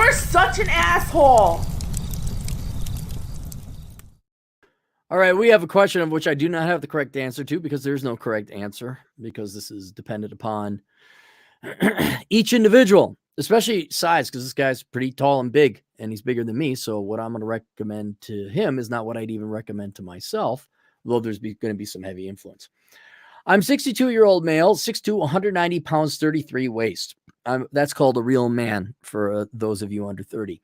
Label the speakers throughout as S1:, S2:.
S1: You're such an asshole.
S2: All right, we have a question of which I do not have the correct answer to because there's no correct answer because this is dependent upon each individual, especially size, because this guy's pretty tall and big and he's bigger than me. So what I'm going to recommend to him is not what I'd even recommend to myself, although there's going to be some heavy influence. I'm 62-year-old male, 6'2", 190 pounds, 33 waist. That's called a real man for those of you under 30.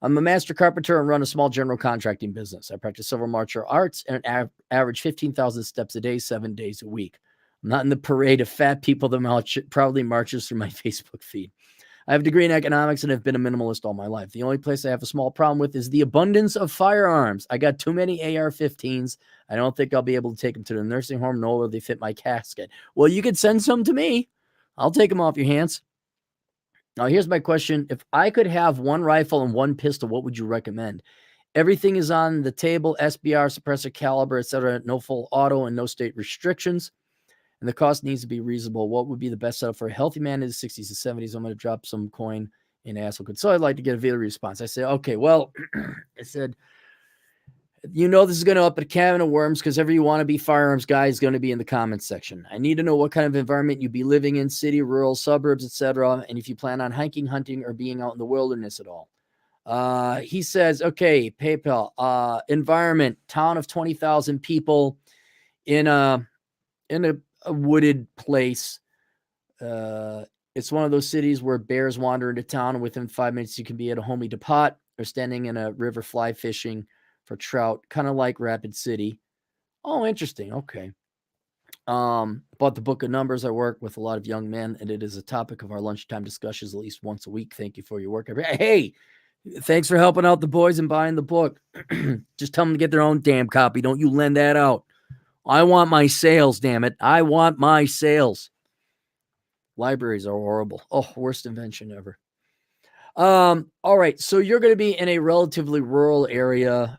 S2: I'm a master carpenter and run a small general contracting business. I practice several martial arts and average 15,000 steps a day, 7 days a week. I'm not in the parade of fat people that proudly marches through my Facebook feed. I have a degree in economics and have been a minimalist all my life. The only place I have a small problem with is the abundance of firearms. I got too many AR-15s. I don't think I'll be able to take them to the nursing home, nor will they fit my casket. Well, you could send some to me. I'll take them off your hands. Now, here's my question. If I could have one rifle and one pistol, what would you recommend? Everything is on the table, SBR, suppressor, caliber, etc. No full auto and no state restrictions. And the cost needs to be reasonable. What would be the best setup for a healthy man in his 60s and 70s? I'm going to drop some coin in asshole. So I'd like to get a video response. I said, okay, well, I said, you know this is going to up a can of worms because every wannabe firearms guy is going to be in the comments section. I need to know what kind of environment you'd be living in, city, rural, suburbs, etc., and if you plan on hiking, hunting, or being out in the wilderness at all. He says, okay, PayPal, environment, town of 20,000 people in a wooded place. It's one of those cities where bears wander into town, and within 5 minutes you can be at a homey depot or standing in a river fly fishing for trout, kind of like Rapid City. Oh, interesting. Okay. Bought the book of numbers. I work with a lot of young men, and it is a topic of our lunchtime discussions at least once a week. Thank you for your work. Hey, thanks for helping out the boys and buying the book. Just tell them to get their own damn copy. Don't you lend that out. I want my sales, damn it. I want my sales. Libraries are horrible. Oh, worst invention ever. All right. So you're going to be in a relatively rural area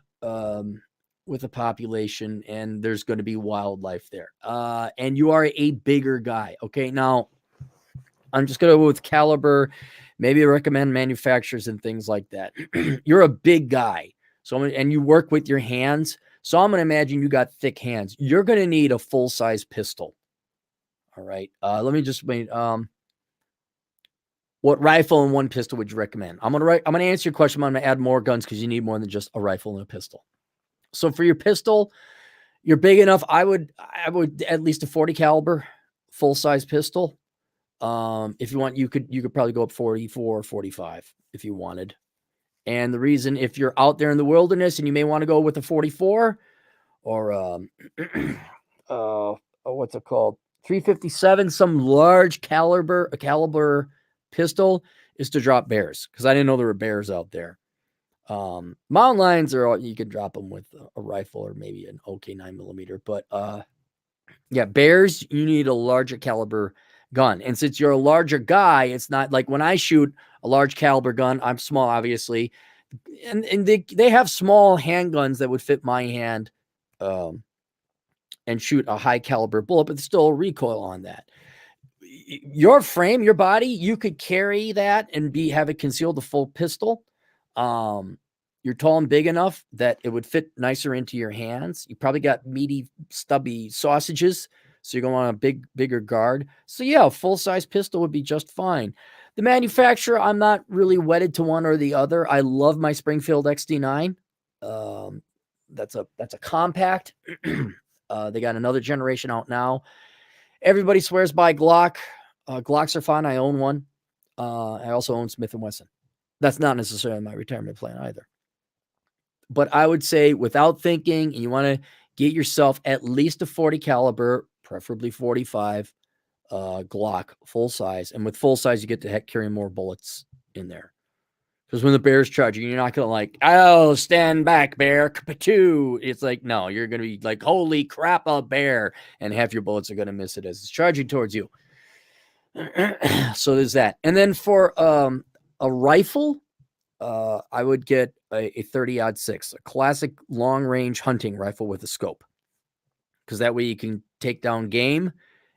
S2: with a population, and there's going to be wildlife there. And you are a bigger guy. Okay. Now, I'm just going to go with caliber, maybe recommend manufacturers and things like that. You're a big guy. So, and you work with your hands. So I'm going to imagine you got thick hands. You're going to need a full-size pistol. All right. Let me just wait. What rifle and one pistol would you recommend? I'm going to answer your question. I'm going to add more guns because you need more than just a rifle and a pistol. So for your pistol, you're big enough. I would at least a 40 caliber full-size pistol. If you want, you could probably go up 44 or 45 if you wanted. And the reason, if you're out there in the wilderness and you may want to go with a 44 or what's it called? 357, some large caliber pistol, is to drop bears, because I didn't know there were bears out there. Mountain lions you can drop them with a rifle or maybe an OK 9mm, but yeah, bears, you need a larger caliber gun. And since you're a larger guy, it's not like when I shoot a large caliber gun, I'm small, obviously, and they have small handguns that would fit my hand and shoot a high caliber bullet, but still a recoil on that. Your frame, your body, you could carry that and have it concealed, the full pistol. You're tall and big enough that it would fit nicer into your hands. You probably got meaty, stubby sausages, so you're going to want a bigger guard. So yeah, a full-size pistol would be just fine. The manufacturer, I'm not really wedded to one or the other. I love my Springfield XD9. That's a compact. They got another generation out now. Everybody swears by Glock. Glocks are fine. I own one. I also own Smith & Wesson. That's not necessarily my retirement plan either. But I would say, without thinking, you want to get yourself at least a 40 caliber, preferably 45 Glock, full size. And with full size, you get to carry more bullets in there. Because when the bear's charging, you're not going to like, oh, stand back, bear, kapatoo. It's like, no, you're going to be like, holy crap, a bear. And half your bullets are going to miss it as it's charging towards you. So there's that. And then for a rifle, I would get a 30-06, a classic long-range hunting rifle with a scope. Because that way you can take down game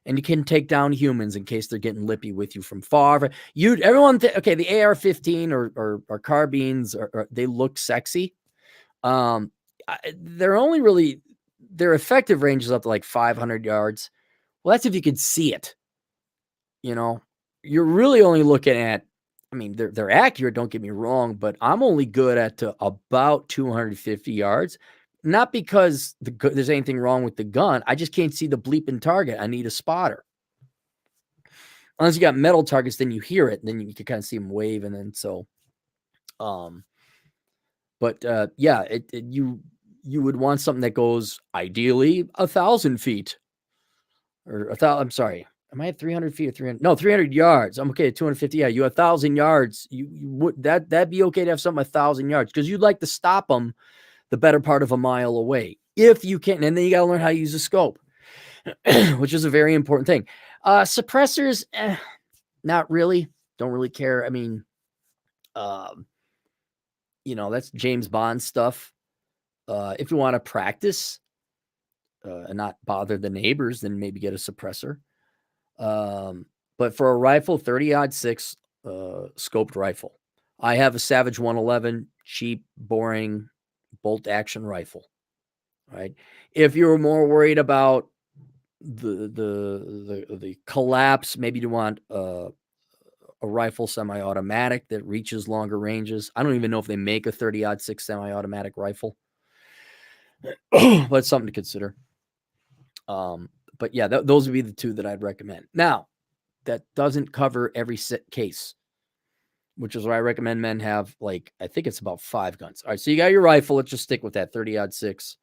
S2: and you can take down humans in case they're getting lippy with you from far. Everyone, okay, the AR-15 or carbines, they look sexy. They're only really, their effective range is up to like 500 yards. Well, that's if you can see it. You know, you're really only looking at, I mean, they're accurate, don't get me wrong, but I'm only good at about 250 yards. Not because there's anything wrong with the gun. I just can't see the bleeping target. I need a spotter. Unless you got metal targets, then you hear it, and then you can kind of see them wave, and then so, yeah, you would want something that goes ideally 1,000 feet, or 1,000. I'm sorry, am I at 300 feet or 300? No, 300 yards. I'm okay at 250. Yeah, you 1,000 yards. You would that'd be okay to have something 1,000 yards because you'd like to stop them the better part of a mile away if you can, and then you got to learn how to use a scope, which is a very important thing. Suppressors, not really. Don't really care. I mean, that's James Bond stuff. If you want to practice and not bother the neighbors, then maybe get a suppressor. But for a rifle, 30-06 scoped rifle. I have a Savage 111, cheap, boring bolt action rifle. Right. If you're more worried about the collapse, maybe you want a rifle semi-automatic that reaches longer ranges. I don't even know if they make a 30-06 semi-automatic rifle, but it's something to consider. But yeah, those would be the two that I'd recommend. Now, that doesn't cover every case, which is why I recommend men have, like, I think it's about 5 guns. All right, so you got your rifle. Let's just stick with that 30-06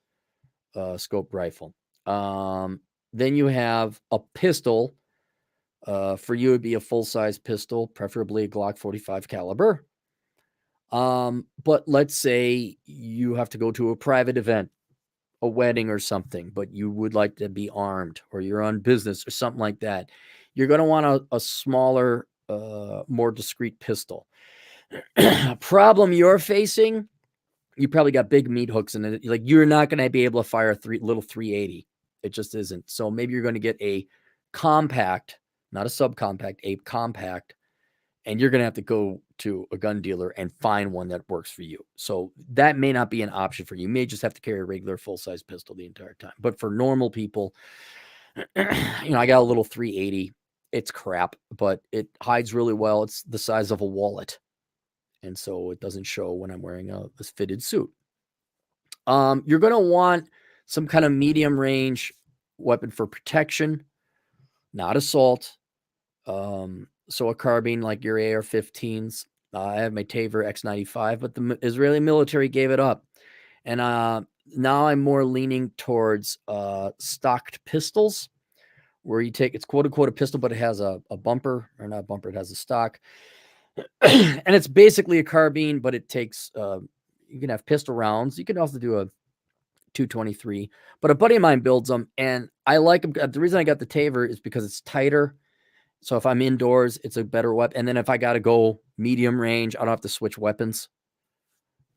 S2: scope rifle. Then you have a pistol. For you, it'd be a full-size pistol, preferably a Glock 45 caliber. But let's say you have to go to a private event, a wedding or something, but you would like to be armed, or you're on business or something like that. You're going to want a smaller, more discreet pistol. Problem you're facing, you probably got big meat hooks in it. Like, you're not going to be able to fire a little 380. It just isn't. So maybe you're going to get a compact, not a subcompact, a compact, and you're going to have to go to a gun dealer and find one that works for you. So that may not be an option for you. You may just have to carry a regular full-size pistol the entire time. But for normal people, I got a little 380. It's crap, but it hides really well. It's the size of a wallet, and so it doesn't show when I'm wearing a fitted suit. You're going to want some kind of medium range weapon for protection, not assault. So a carbine like your AR-15s. I have my Taver X95, but the Israeli military gave it up. And now I'm more leaning towards stocked pistols, where you take, it's quote unquote a pistol, but it has a bumper, or not a bumper, it has a stock. And it's basically a carbine, but it takes, you can have pistol rounds. You can also do a 223, but a buddy of mine builds them, and I like them. The reason I got the Taver is because it's tighter. So if I'm indoors, it's a better weapon. And then if I got to go medium range, I don't have to switch weapons.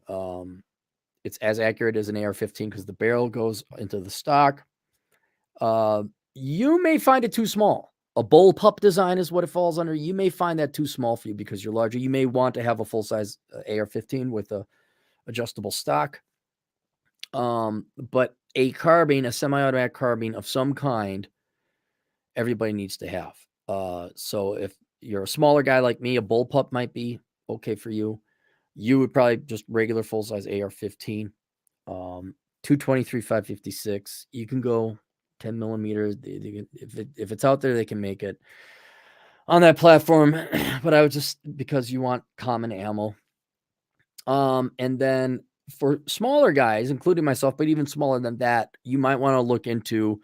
S2: It's as accurate as an AR-15 because the barrel goes into the stock. You may find it too small. A bullpup design is what it falls under. You may find that too small for you because you're larger. You may want to have a full-size AR-15 with a adjustable stock. But a carbine, a semi-automatic carbine of some kind, everybody needs to have. So if you're a smaller guy like me, a bullpup might be okay for you. You would probably just regular full-size AR-15, 223, 556. You can go 10 millimeters. If it's out there, they can make it on that platform. But I would just, because you want common ammo. And then for smaller guys, including myself, but even smaller than that, you might want to look into,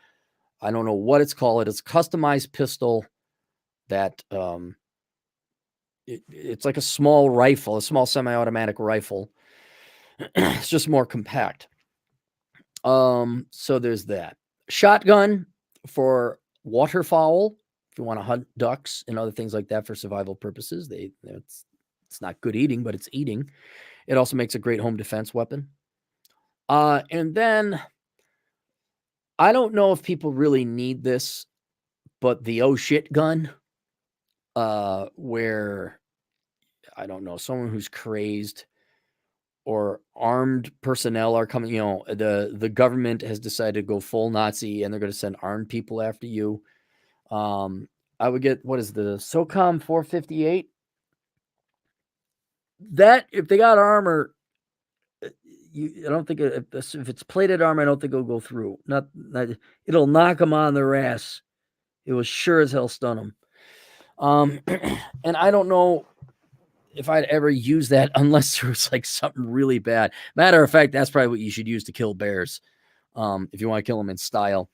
S2: I don't know what it's called. It's a customized pistol that it's like a small rifle, a small semi-automatic rifle. It's just more compact. So there's that. Shotgun for waterfowl, if you want to hunt ducks and other things like that for survival purposes. It's not good eating, but it's eating. It also makes a great home defense weapon. And then I don't know if people really need this, But the oh shit gun, where I don't know, someone who's crazed or armed personnel are coming, the government has decided to go full Nazi and they're going to send armed people after you. I would get, what is the SOCOM 458? That, if they got armor, I don't think if it's plated armor, I don't think it'll go through. Not it'll knock them on their ass. It will sure as hell stun them. And I don't know if I'd ever use that unless there was like something really bad. Matter of fact, that's probably what you should use to kill bears. If you want to kill them in style.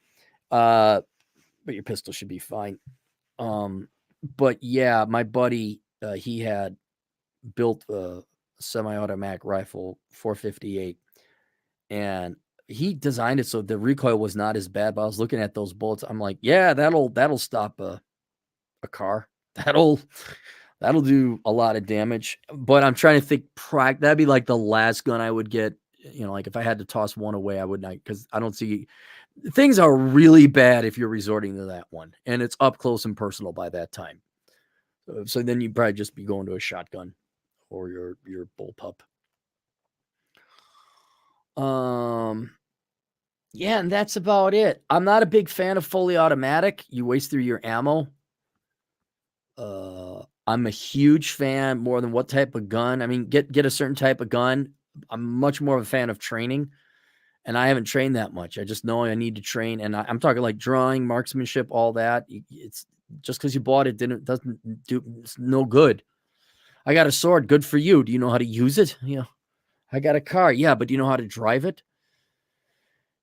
S2: But your pistol should be fine. But yeah, my buddy, he had built a semi-automatic rifle 458, and he designed it so the recoil was not as bad. But I was looking at those bullets, I'm like, yeah, that'll stop a car. That'll do a lot of damage. But I'm trying to think, that'd be like the last gun I would get. Like if I had to toss one away, I would not, because I don't see, things are really bad if you're resorting to that one, and it's up close and personal by that time. So then you'd probably just be going to a shotgun or your bullpup. Yeah, and that's about it. I'm not a big fan of fully automatic. You waste through your ammo. I'm a huge fan more than what type of gun. I mean, get a certain type of gun. I'm much more of a fan of training, and I haven't trained that much. I just know I need to train, and I'm talking like drawing, marksmanship, all that. It's just because you bought it doesn't do, it's no good. I got a sword, good for you. Do you know how to use it? Yeah. I got a car, yeah, but do you know how to drive it?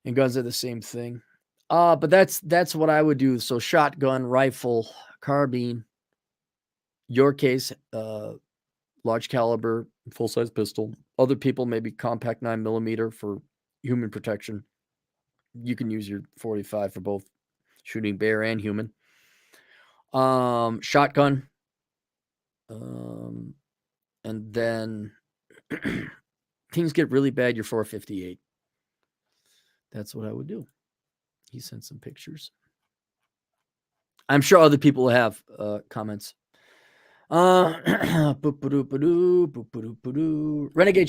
S2: And guns are the same thing. But that's what I would do. So shotgun, rifle, carbine. Your case, large caliber, full size pistol. Other people maybe compact 9mm for human protection. You can use your 45 for both shooting bear and human. Shotgun. And then things get really bad, your 458. That's what I would do. He sent some pictures. I'm sure other people will have comments. Renegade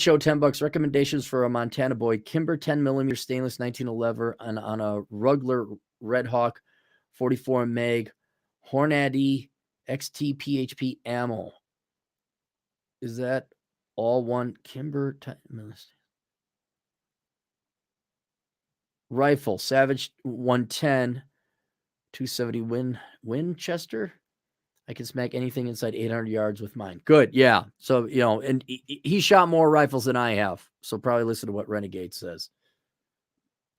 S2: Show, $10. Recommendations for a Montana boy. Kimber 10mm stainless 1911 and on a Rugler Red Hawk 44 meg Hornady XT PHP ammo. Is that all one? Kimber 10mm rifle, Savage 110 270 Winchester. I can smack anything inside 800 yards with mine. Good. Yeah. So, and he shot more rifles than I have. So probably listen to what Renegade says.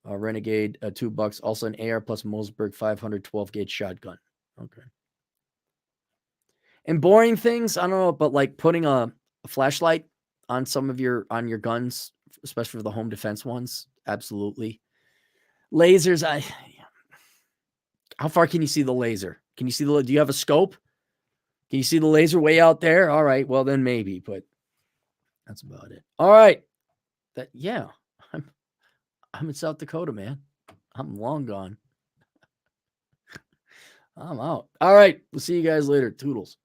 S2: Renegade, $2. Also an AR plus Mossberg 512 gauge shotgun. Okay. And boring things, I don't know, but like putting a flashlight on some of your guns, especially for the home defense ones. Absolutely. Lasers. How far can you see the laser? Can you see do you have a scope? Can you see the laser way out there? All right. Well, then maybe, but that's about it. All right. I'm in South Dakota, man. I'm long gone. I'm out. All right. We'll see you guys later. Toodles.